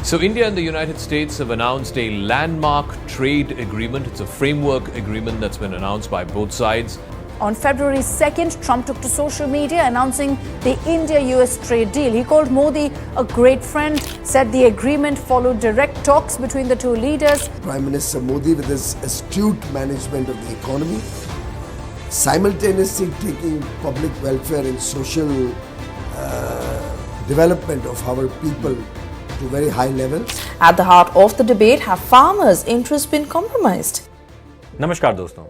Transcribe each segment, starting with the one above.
So India and the United States have announced a landmark trade agreement. It's a framework agreement that's been announced by both sides. On February 2nd, Trump took to social media announcing the India-US trade deal. He called Modi a great friend, said the agreement followed direct talks between the two leaders. Prime Minister Modi, with his astute management of the economy, simultaneously taking public welfare and social development of our people to very high levels. At the heart of the debate, have farmers' interests been compromised? नमस्कार दोस्तों,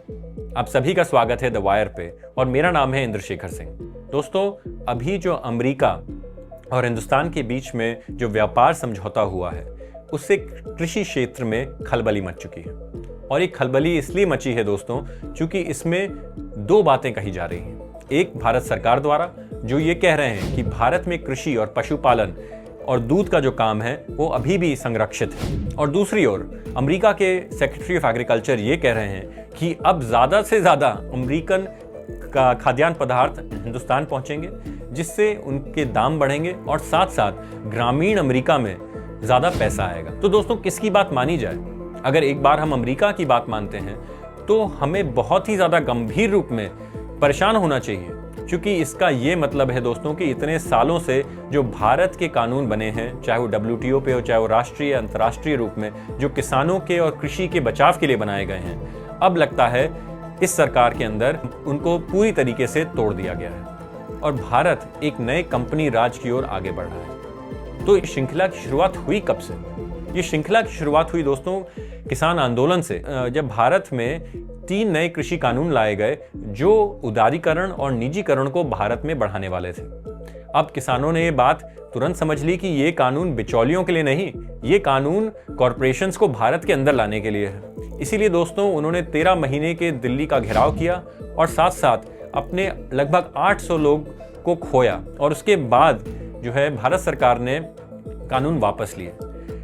आप सभी का स्वागत है the wire पे और मेरा नाम है इंद्रशेखर सिंह। दोस्तों, अभी जो अमेरिका और हिंदुस्तान के बीच में जो व्यापार समझौता हुआ है, उससे कृषि क्षेत्र में खलबली मच चुकी है। और ये खलबली इसलिए मची है दोस्तों, क्योंकि इसमें दो बातें कही जा रही हैं। एक, भारत सरकार द्वारा जो ये कह रहे हैं कि भारत में कृषि और पशुपालन और दूध का जो काम है वो अभी भी संरक्षित है, और दूसरी ओर अमेरिका के सेक्रेटरी ऑफ एग्रीकल्चर ये कह रहे हैं कि अब ज़्यादा से ज़्यादा अमेरिकन का खाद्यान्न पदार्थ हिंदुस्तान पहुंचेंगे, जिससे उनके दाम बढ़ेंगे और साथ साथ ग्रामीण अमेरिका में ज़्यादा पैसा आएगा। तो दोस्तों, किसकी बात मानी जाए? अगर एक बार हम अमेरिका की बात मानते हैं तो हमें बहुत ही ज़्यादा गंभीर रूप में परेशान होना चाहिए, क्योंकि इसका ये मतलब है दोस्तों कि इतने सालों से जो भारत के कानून बने हैं, चाहे वो WTO पे हो, चाहे वो राष्ट्रीय अंतर्राष्ट्रीय रूप में, जो किसानों के और कृषि के बचाव के लिए बनाए गए हैं, अब लगता है इस सरकार के अंदर उनको पूरी तरीके से तोड़ दिया गया है और भारत एक नए कंपनी राज की ओर आगे बढ़ रहा है। तो इस श्रृंखला की शुरुआत हुई कब से? ये श्रृंखला की शुरुआत हुई दोस्तों किसान आंदोलन से, जब भारत में 3 नए कृषि कानून लाए गए जो उदारीकरण और निजीकरण को भारत में बढ़ाने वाले थे। अब किसानों ने ये बात तुरंत समझ ली कि ये कानून बिचौलियों के लिए नहीं, ये कानून कॉरपोरेशंस को भारत के अंदर लाने के लिए है। इसीलिए दोस्तों उन्होंने 13 महीने के दिल्ली का घेराव किया और साथ साथ अपने लगभग 800 लोग को खोया, और उसके बाद जो है भारत सरकार ने कानून वापस लिए।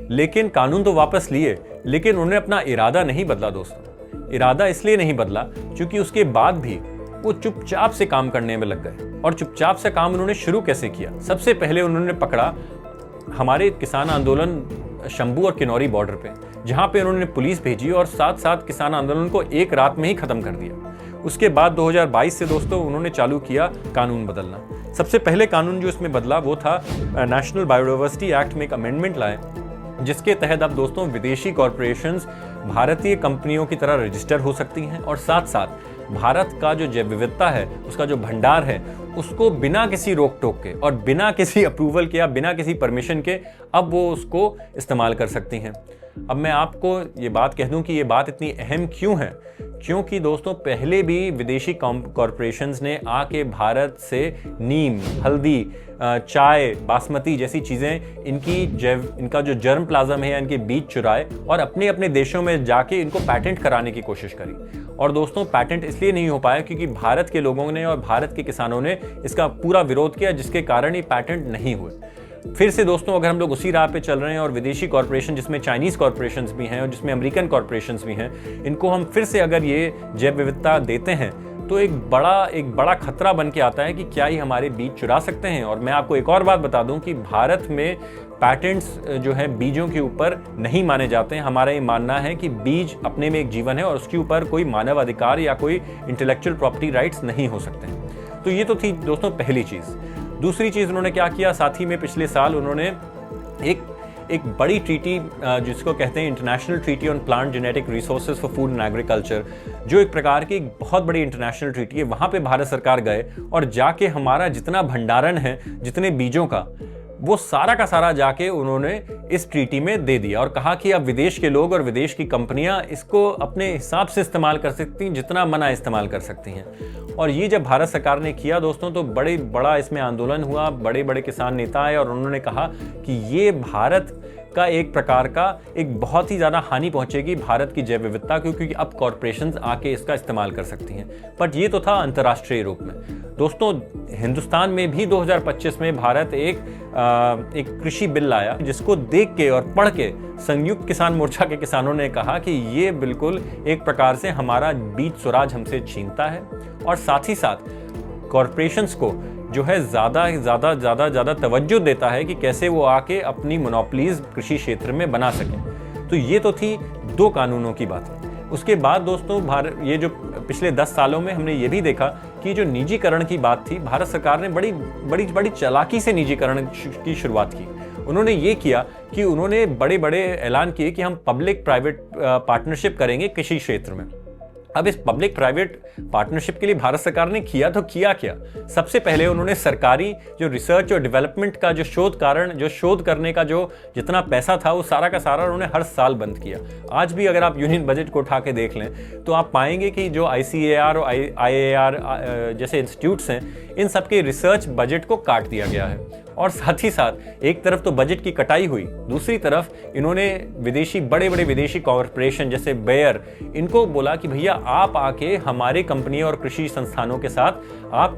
लेकिन कानून तो वापस लिए, लेकिन उन्होंने अपना इरादा नहीं बदला दोस्तों। इरादा इसलिए नहीं बदला क्योंकि उसके बाद भी वो चुपचाप से काम करने में लग गए। और चुपचाप से काम उन्होंने शुरू कैसे किया? सबसे पहले उन्होंने पकड़ा हमारे किसान आंदोलन शंभू और किन्नौरी बॉर्डर पे, जहां पे उन्होंने पुलिस भेजी और साथ साथ किसान आंदोलन को एक रात में ही खत्म कर दिया। उसके बाद 2022 से दोस्तों उन्होंने चालू किया कानून बदलना। सबसे पहले कानून जो इसमें बदला वो था नेशनल बायोडाइवर्सिटी एक्ट में एक अमेंडमेंट लाए, जिसके तहत अब दोस्तों विदेशी कॉरपोरेशंस भारतीय कंपनियों की तरह रजिस्टर हो सकती हैं, और साथ साथ भारत का जो जैव विविधता है, उसका जो भंडार है, उसको बिना किसी रोक टोक के और बिना किसी अप्रूवल के या बिना किसी परमिशन के अब वो उसको इस्तेमाल कर सकती हैं। अब मैं आपको ये बात कह दूं कि ये बात इतनी अहम क्यों है, क्योंकि दोस्तों पहले भी विदेशी कॉरपोरेशंस ने आके भारत से नीम, हल्दी, चाय, बासमती जैसी चीज़ें, इनका जो जर्म प्लाज्म है या इनके बीज चुराए और अपने अपने देशों में जाके इनको पैटेंट कराने की कोशिश करी। और दोस्तों पैटेंट इसलिए नहीं हो पाया क्योंकि भारत के लोगों ने और भारत के किसानों ने इसका पूरा विरोध किया, जिसके कारण ये पैटेंट नहीं हुए। फिर से दोस्तों अगर हम लोग उसी राह पे चल रहे हैं और विदेशी कॉरपोरेशन, जिसमें चाइनीज़ कॉरपोरेशंस भी हैं और जिसमें अमेरिकन कॉरपोरेशंस भी हैं, इनको हम फिर से अगर ये जैव विविधता देते हैं तो एक बड़ा खतरा बन के आता है कि क्या ही हमारे बीज चुरा सकते हैं। और मैं आपको एक और बात बता दूं कि भारत में पैटेंट्स जो है बीजों के ऊपर नहीं माने जाते हैं। हमारा ये मानना है कि बीज अपने में एक जीवन है और उसके ऊपर कोई मानव अधिकार या कोई इंटेलेक्चुअल प्रॉपर्टी राइट्स नहीं हो सकते हैं। तो ये तो थी दोस्तों पहली चीज़। दूसरी चीज़ उन्होंने क्या किया, साथ ही में पिछले साल उन्होंने एक बड़ी ट्रीटी जिसको कहते हैं international treaty on plant genetic resources for food and agriculture, जो एक प्रकार की एक बहुत बड़ी इंटरनेशनल ट्रीटी है, वहाँ पे भारत सरकार गए और जाके हमारा जितना भंडारण है, जितने बीजों का, वो सारा का सारा जाके उन्होंने इस ट्रीटी में दे दिया और कहा कि अब विदेश के लोग और विदेश की कंपनियां इसको अपने हिसाब से इस्तेमाल कर सकती हैं, जितना मना इस्तेमाल कर सकती हैं। और ये जब भारत सरकार ने किया दोस्तों तो बड़ा इसमें आंदोलन हुआ, बड़े बड़े किसान नेता आए और उन्होंने कहा कि ये भारत का एक प्रकार का एक बहुत ही ज़्यादा हानि पहुंचेगी भारत की जैव विविधता को, क्योंकि अब कॉरपोरेशंस आके इसका इस्तेमाल कर सकती हैं। बट ये तो था अंतर्राष्ट्रीय रूप में। दोस्तों हिंदुस्तान में भी 2025 में भारत एक कृषि बिल लाया, जिसको देख के और पढ़ के संयुक्त किसान मोर्चा के किसानों ने कहा कि ये बिल्कुल एक प्रकार से हमारा बीज स्वराज हमसे छीनता है और साथ ही साथ कॉरपोरेशंस को जो है ज़्यादा तवज्जो देता है कि कैसे वो आके अपनी मोनोपोलीज कृषि क्षेत्र में बना सकें। तो ये तो थी 2 कानूनों की बात। उसके बाद दोस्तों ये जो पिछले 10 सालों में हमने ये भी देखा कि जो निजीकरण की बात थी, भारत सरकार ने बड़ी चालाकी से निजीकरण की शुरुआत की। उन्होंने ये किया कि उन्होंने बड़े ऐलान किए कि हम पब्लिक प्राइवेट पार्टनरशिप करेंगे कृषि क्षेत्र में। अब इस पब्लिक प्राइवेट पार्टनरशिप के लिए भारत सरकार ने किया तो किया क्या? सबसे पहले उन्होंने सरकारी जो रिसर्च और डेवलपमेंट का जो शोध करने का जो जितना पैसा था वो सारा का सारा उन्होंने हर साल बंद किया। आज भी अगर आप यूनियन बजट को उठा के देख लें तो आप पाएंगे कि जो ICAR और IAR जैसे इंस्टीट्यूट्स हैं, इन सब के रिसर्च बजट को काट दिया गया है। और साथ ही साथ एक तरफ तो बजट की कटाई हुई, दूसरी तरफ इन्होंने बड़े विदेशी कॉरपोरेशन जैसे बेयर, इनको बोला कि भैया आप आके हमारे कंपनी और कृषि संस्थानों के साथ आप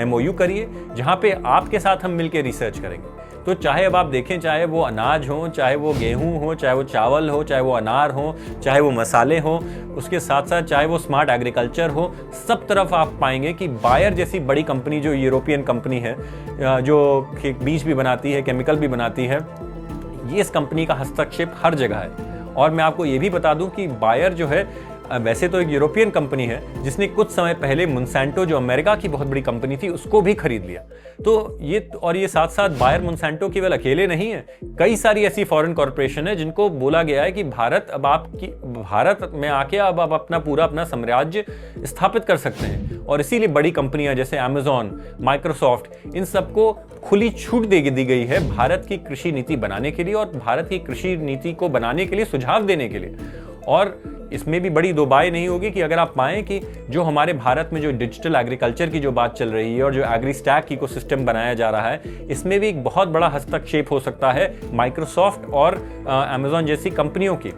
MOU करिए, जहाँ पे आपके साथ हम मिलकर रिसर्च करेंगे। तो चाहे अब आप देखें, चाहे वो अनाज हो, चाहे वो गेहूं हो, चाहे वो चावल हो, चाहे वो अनार हो, चाहे वो मसाले हो, उसके साथ साथ चाहे वो स्मार्ट एग्रीकल्चर हो, सब तरफ आप पाएंगे कि बायर जैसी बड़ी कंपनी, जो यूरोपियन कंपनी है, जो बीज भी बनाती है, केमिकल भी बनाती है, ये इस कंपनी का हस्तक्षेप हर जगह है। और मैं आपको ये भी बता दूं कि बायर जो है वैसे तो एक यूरोपियन कंपनी है जिसने कुछ समय पहले मोंसैंटो, जो अमेरिका की बहुत बड़ी कंपनी थी, उसको भी खरीद लिया। तो ये साथ साथ बायर मोंसैंटो केवल अकेले नहीं है, कई सारी ऐसी फॉरेन कॉरपोरेशन है जिनको बोला गया है कि भारत में आके अब आप अपना साम्राज्य स्थापित कर सकते हैं। और इसीलिए बड़ी कंपनियां जैसे अमेजॉन, माइक्रोसॉफ्ट, इन सबको खुली छूट दे दी गई है भारत की कृषि नीति बनाने के लिए और भारत की कृषि नीति को बनाने के लिए सुझाव देने के लिए। और इसमें भी बड़ी दो बाय नहीं होगी कि अगर आप पाएं कि जो हमारे भारत में जो डिजिटल एग्रीकल्चर की जो बात चल रही है और जो एग्री स्टैक इकोसिस्टम बनाया जा रहा है, इसमें भी एक बहुत बड़ा हस्तक्षेप हो सकता है माइक्रोसॉफ्ट और अमेजॉन जैसी कंपनियों की।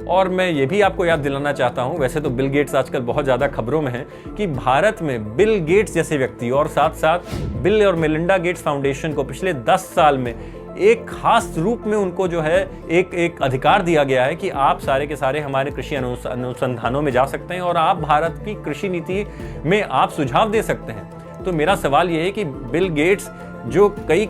और मैं ये भी आपको याद दिलाना चाहता हूं, वैसे तो बिल गेट्स आजकल बहुत ज़्यादा खबरों में हैं, कि भारत में बिल गेट्स जैसे व्यक्ति और साथ साथ बिल और मेलिंडा गेट्स फाउंडेशन को पिछले 10 साल में एक खास रूप में उनको जो है एक अधिकार दिया गया है कि आप सारे के सारे हमारे कृषि अनुसंधानों में जा सकते हैं और आप भारत की कृषि नीति में आप सुझाव दे सकते हैं। तो मेरा सवाल ये है कि बिल गेट्स जो कई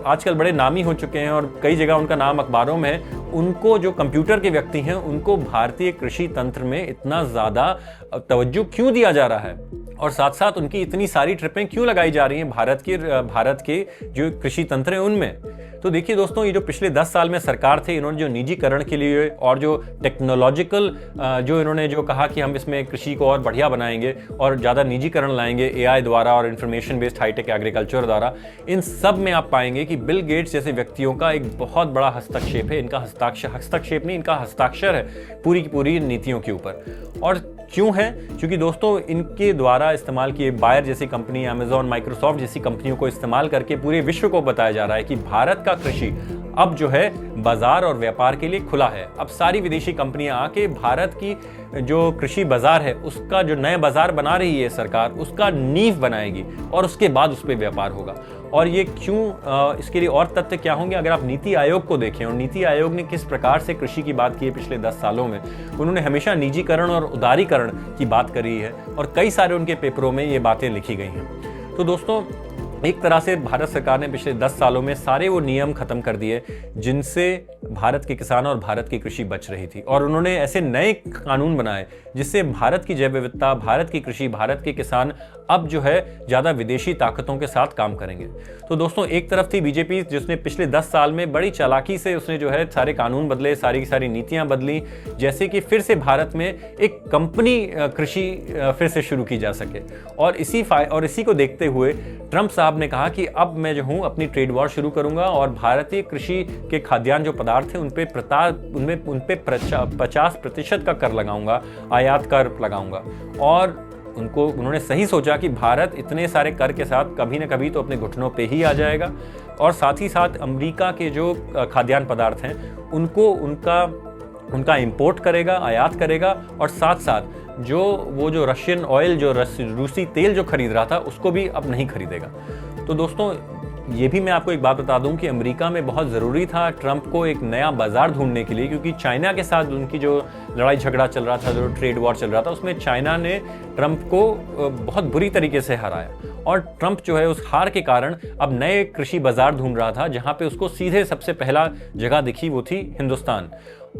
आजकल बड़े नामी हो चुके हैं और कई जगह उनका नाम अखबारों में है, उनको जो कंप्यूटर के व्यक्ति हैं उनको भारतीय कृषि तंत्र में इतना ज़्यादा तवज्जो क्यों दिया जा रहा है और साथ साथ उनकी इतनी सारी ट्रिपें क्यों लगाई जा रही हैं भारत के जो कृषि तंत्र हैं उनमें। तो देखिए दोस्तों, ये जो पिछले 10 साल में सरकार थे, इन्होंने जो निजीकरण के लिए और जो टेक्नोलॉजिकल जो इन्होंने जो कहा कि हम इसमें कृषि को और बढ़िया बनाएंगे और ज़्यादा निजीकरण लाएंगे AI द्वारा और इंफॉर्मेशन बेस्ड हाईटेक एग्रीकल्चर द्वारा, इन सब में आप पाएंगे कि बिल गेट्स जैसे व्यक्तियों का एक बहुत बड़ा हस्तक्षेप है। इनका हस्तक्षेप नहीं, इनका हस्ताक्षर है पूरी की पूरी नीतियों के ऊपर। और क्यों है? क्योंकि दोस्तों इनके द्वारा इस्तेमाल किए बायर जैसी कंपनी, अमेजॉन, माइक्रोसॉफ्ट जैसी कंपनियों को इस्तेमाल करके पूरे विश्व को बताया जा रहा है कि भारत का कृषि अब जो है बाजार और व्यापार के लिए खुला है। अब सारी विदेशी कंपनियां आके भारत की जो कृषि बाजार है उसका जो नया बाजार बना रही है सरकार, उसका नींव बनाएगी और उसके बाद उस पर व्यापार होगा। और ये क्यों, इसके लिए और तथ्य क्या होंगे? अगर आप नीति आयोग को देखें और नीति आयोग ने किस प्रकार से कृषि की बात की है पिछले 10 सालों में, उन्होंने हमेशा निजीकरण और उदारीकरण की बात करी है और कई सारे उनके पेपरों में ये बातें लिखी गई हैं। तो दोस्तों, एक तरह से भारत सरकार ने पिछले 10 सालों में सारे वो नियम खत्म कर दिए जिनसे भारत के किसान और भारत की कृषि बच रही थी, और उन्होंने ऐसे नए कानून बनाए जिससे भारत की जैव विविधता, भारत की कृषि, भारत के किसान अब जो है ज़्यादा विदेशी ताकतों के साथ काम करेंगे। तो दोस्तों, एक तरफ थी बीजेपी जिसने पिछले 10 साल में बड़ी चालाकी से उसने जो है सारे कानून बदले, सारी की सारी नीतियां बदली, जैसे कि फिर से भारत में एक कंपनी कृषि फिर से शुरू की जा सके। और इसी को देखते हुए ट्रंप साहब ने कहा कि अब मैं जो हूँ अपनी ट्रेड वॉर शुरू करूंगा और भारतीय कृषि के खाद्यान्न जो पदार्थ हैं उन पे 50% का कर लगाऊंगा, आयात कर लगाऊंगा। और उन्होंने सही सोचा कि भारत इतने सारे कर के साथ कभी ना कभी तो अपने घुटनों पे ही आ जाएगा, और साथ ही साथ अमेरिका के जो खाद्यान्न पदार्थ हैं उनका इंपोर्ट करेगा, आयात करेगा, और साथ साथ जो रशियन ऑयल, जो रूसी तेल जो खरीद रहा था उसको भी अब नहीं खरीदेगा। तो दोस्तों, ये भी मैं आपको एक बात बता दूं कि अमेरिका में बहुत ज़रूरी था ट्रंप को एक नया बाजार ढूंढने के लिए, क्योंकि चाइना के साथ उनकी जो लड़ाई झगड़ा चल रहा था, जो ट्रेड वॉर चल रहा था, उसमें चाइना ने ट्रंप को बहुत बुरी तरीके से हराया। और ट्रंप जो है उस हार के कारण अब नए कृषि बाजार ढूंढ रहा था, जहां पे उसको सीधे सबसे पहला जगह दिखी वो थी हिंदुस्तान।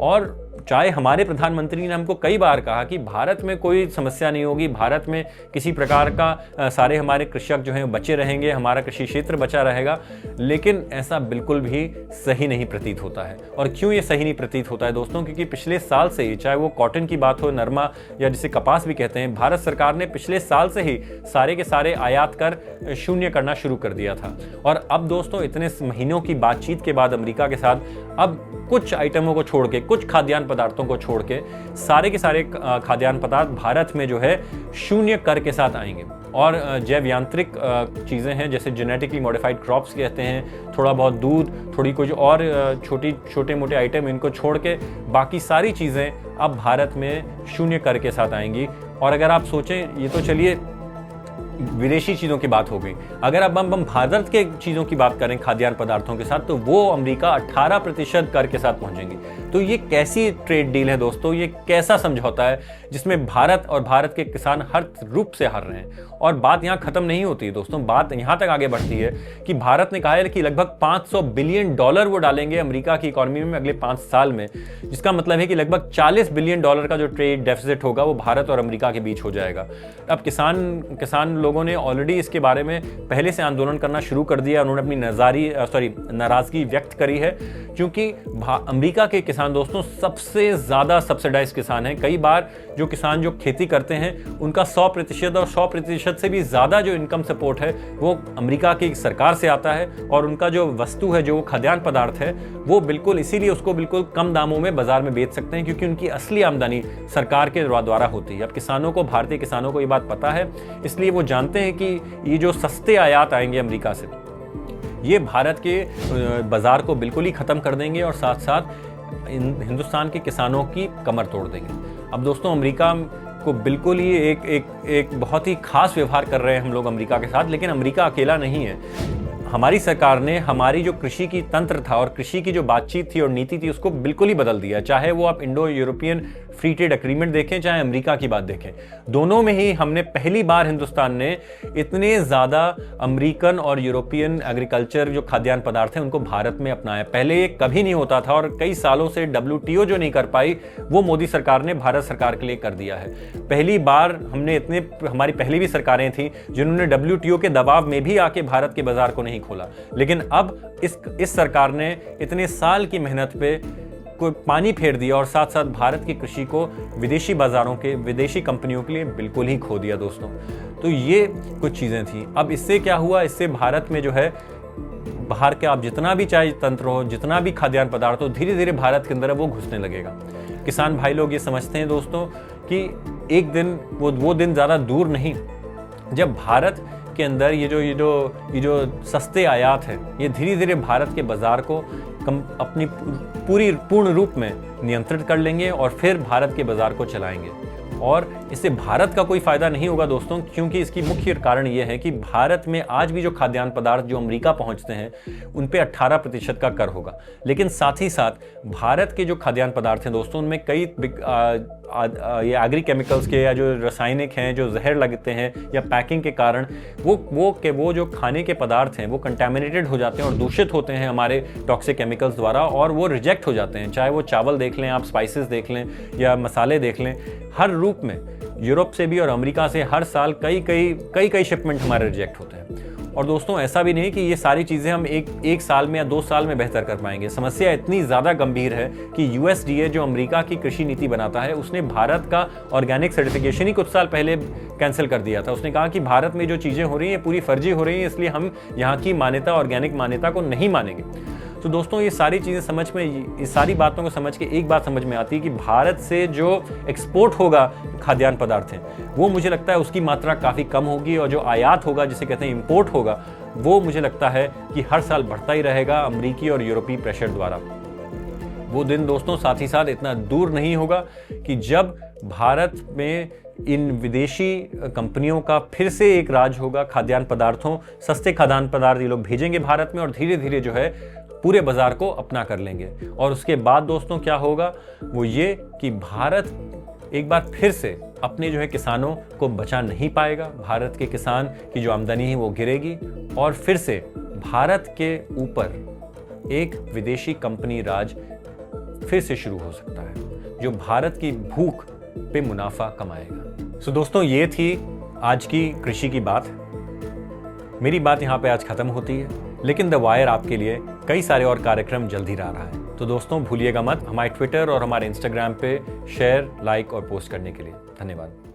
और चाहे हमारे प्रधानमंत्री ने हमको कई बार कहा कि भारत में कोई समस्या नहीं होगी, भारत में किसी प्रकार का सारे हमारे कृषक जो हैं बचे रहेंगे, हमारा कृषि क्षेत्र बचा रहेगा, लेकिन ऐसा बिल्कुल भी सही नहीं प्रतीत होता है। और क्यों ये सही नहीं प्रतीत होता है दोस्तों? क्योंकि पिछले साल से ही, चाहे वो कॉटन की बात हो, नरमा या जिसे कपास भी कहते हैं, भारत सरकार ने पिछले साल से ही सारे के सारे आयात कर शून्य करना शुरू कर दिया था। और अब दोस्तों इतने महीनों की बातचीत के बाद अमेरिका के साथ अब कुछ आइटमों को छोड़ के, कुछ खाद्यान्न पदार्थों को छोड़ के सारे के सारे खाद्यान्न पदार्थ भारत में जो है शून्य कर के साथ आएंगे। और जैव यांत्रिक चीज़ें हैं, जैसे जेनेटिकली मॉडिफाइड क्रॉप्स कहते हैं, थोड़ा बहुत दूध, थोड़ी कुछ और छोटे मोटे आइटम, इनको छोड़ के बाकी सारी चीज़ें अब भारत में शून्य कर के साथ आएंगी। और अगर आप सोचें, ये तो चलिए विदेशी चीज़ों की बात हो गई, अगर अब हम भारत के चीज़ों की बात करें खाद्यान्न पदार्थों के साथ, तो वो अमेरिका 18% कर के साथ पहुंचेंगी। तो ये कैसी ट्रेड डील है दोस्तों? ये कैसा समझौता है जिसमें भारत और भारत के किसान हर रूप से हार रहे हैं? और बात यहाँ खत्म नहीं होती है दोस्तों, बात यहाँ तक आगे बढ़ती है कि भारत ने कहा है कि लगभग $500 बिलियन वो डालेंगे अमेरिका की इकोनॉमी में अगले 5 साल में, जिसका मतलब है कि लगभग $40 बिलियन का जो ट्रेड डेफिसिट होगा वो भारत और अमेरिका के बीच हो जाएगा। अब किसान लोगों ने ऑलरेडी इसके बारे में पहले से आंदोलन करना शुरू कर दिया। उन्होंने अपनी नाराजगी व्यक्त करी है, क्योंकि अमेरिका के किसान दोस्तों सबसे ज्यादा सब्सिडाइज किसान हैं। कई बार जो किसान जो खेती करते हैं उनका 100% और 100% से भी ज्यादा जो इनकम सपोर्ट है वो अमेरिका की सरकार से आता है। और उनका जो वस्तु है, जो खाद्यान्न पदार्थ है, वो बिल्कुल इसीलिए उसको बिल्कुल कम दामों में बाजार में बेच सकते हैं, क्योंकि उनकी असली आमदनी सरकार के द्वारा होती है। अब किसानों को, भारतीय किसानों को ये बात पता है, इसलिए वो जानते हैं कि ये जो सस्ते आयात आएंगे अमेरिका से, ये भारत के बाजार को बिल्कुल ही खत्म कर देंगे और साथ साथ हिंदुस्तान के किसानों की कमर तोड़ देंगे। अब दोस्तों अमेरिका को बिल्कुल ही एक बहुत ही खास व्यवहार कर रहे हैं हम लोग अमेरिका के साथ, लेकिन अमेरिका अकेला नहीं है। हमारी सरकार ने हमारी जो कृषि की तंत्र था और कृषि की जो बातचीत थी और नीति थी, उसको बिल्कुल ही बदल दिया। चाहे वो आप Indo European free trade agreement देखें, चाहे अमेरिका की बात देखें, दोनों में ही हमने पहली बार हिंदुस्तान ने इतने ज़्यादा अमेरिकन और यूरोपियन एग्रीकल्चर जो खाद्यान्न पदार्थ हैं उनको भारत में अपनाया। पहले ये कभी नहीं होता था और कई सालों से WTO जो नहीं कर पाई, वो मोदी सरकार ने भारत सरकार के लिए कर दिया है। पहली बार हमने हमारी पहले भी सरकारें थी जिन्होंने WTO के दबाव में भी आके भारत के बाजार को नहीं खोला, लेकिन अब इस सरकार ने इतने साल की मेहनत पे कोई पानी फेर दिया और साथ साथ भारत की कृषि को विदेशी बाजारों के, विदेशी कंपनियों के लिए बिल्कुल ही खो दिया दोस्तों। तो ये कुछ चीज़ें थी। अब इससे क्या हुआ? इससे भारत में जो है बाहर के आप जितना भी चाहे तंत्र हो, जितना भी खाद्यान्न पदार्थ हो, धीरे धीरे भारत के अंदर वो घुसने लगेगा। किसान भाई लोग ये समझते हैं दोस्तों कि एक दिन वो दिन ज़्यादा दूर नहीं जब भारत के अंदर ये जो सस्ते आयात हैं, ये धीरे धीरे भारत के बाजार को अपनी पूर्ण रूप में नियंत्रित कर लेंगे और फिर भारत के बाजार को चलाएंगे। और इससे भारत का कोई फायदा नहीं होगा दोस्तों, क्योंकि इसकी मुख्य कारण यह है कि भारत में आज भी जो खाद्यान्न पदार्थ जो अमेरिका पहुंचते हैं उन पे 18% का कर होगा। लेकिन साथ ही साथ भारत के जो खाद्यान्न पदार्थ हैं दोस्तों, उनमें कई ये एग्री केमिकल्स के या जो रासायनिक हैं, जो जहर लगते हैं या पैकिंग के कारण वो जो खाने के पदार्थ हैं वो कंटेमिनेटेड हो जाते हैं और दूषित होते हैं हमारे टॉक्सिक केमिकल्स द्वारा, और वो रिजेक्ट हो जाते हैं। चाहे वो चावल देख लें, आप स्पाइसेस देख लें या मसाले देख लें, हर रूप में यूरोप से भी और अमेरिका से हर साल कई शिपमेंट हमारे रिजेक्ट होते हैं। और दोस्तों ऐसा भी नहीं कि ये सारी चीज़ें हम एक साल में या 2 साल में बेहतर कर पाएंगे। समस्या इतनी ज़्यादा गंभीर है कि USDA जो अमेरिका की कृषि नीति बनाता है, उसने भारत का ऑर्गेनिक सर्टिफिकेशन ही कुछ साल पहले कैंसिल कर दिया था। उसने कहा कि भारत में जो चीज़ें हो रही हैं पूरी फर्जी हो रही हैं, इसलिए हम यहाँ की मान्यता, ऑर्गेनिक मान्यता को नहीं मानेंगे। तो दोस्तों ये सारी चीज़ें इस सारी बातों को समझ के एक बात समझ में आती है कि भारत से जो एक्सपोर्ट होगा खाद्यान्न पदार्थ हैं, वो मुझे लगता है उसकी मात्रा काफ़ी कम होगी, और जो आयात होगा, जिसे कहते हैं इंपोर्ट होगा, वो मुझे लगता है कि हर साल बढ़ता ही रहेगा अमेरिकी और यूरोपीय प्रेशर द्वारा। वो दिन दोस्तों साथ ही साथ इतना दूर नहीं होगा कि जब भारत में इन विदेशी कंपनियों का फिर से एक राज होगा। खाद्यान्न पदार्थों, सस्ते खाद्यान्न पदार्थ ये लोग भेजेंगे भारत में और धीरे धीरे जो है पूरे बाजार को अपना कर लेंगे। और उसके बाद दोस्तों क्या होगा, वो ये कि भारत एक बार फिर से अपने जो है किसानों को बचा नहीं पाएगा। भारत के किसान की जो आमदनी है वो गिरेगी और फिर से भारत के ऊपर एक विदेशी कंपनी राज फिर से शुरू हो सकता है जो भारत की भूख पे मुनाफा कमाएगा। सो दोस्तों, ये थी आज की कृषि की बात। मेरी बात यहाँ पे आज खत्म होती है, लेकिन द वायर आपके लिए कई सारे और कार्यक्रम जल्द ही ला रहा है। तो दोस्तों, भूलिएगा मत हमारे ट्विटर और हमारे इंस्टाग्राम पे शेयर, लाइक और पोस्ट करने के लिए। धन्यवाद।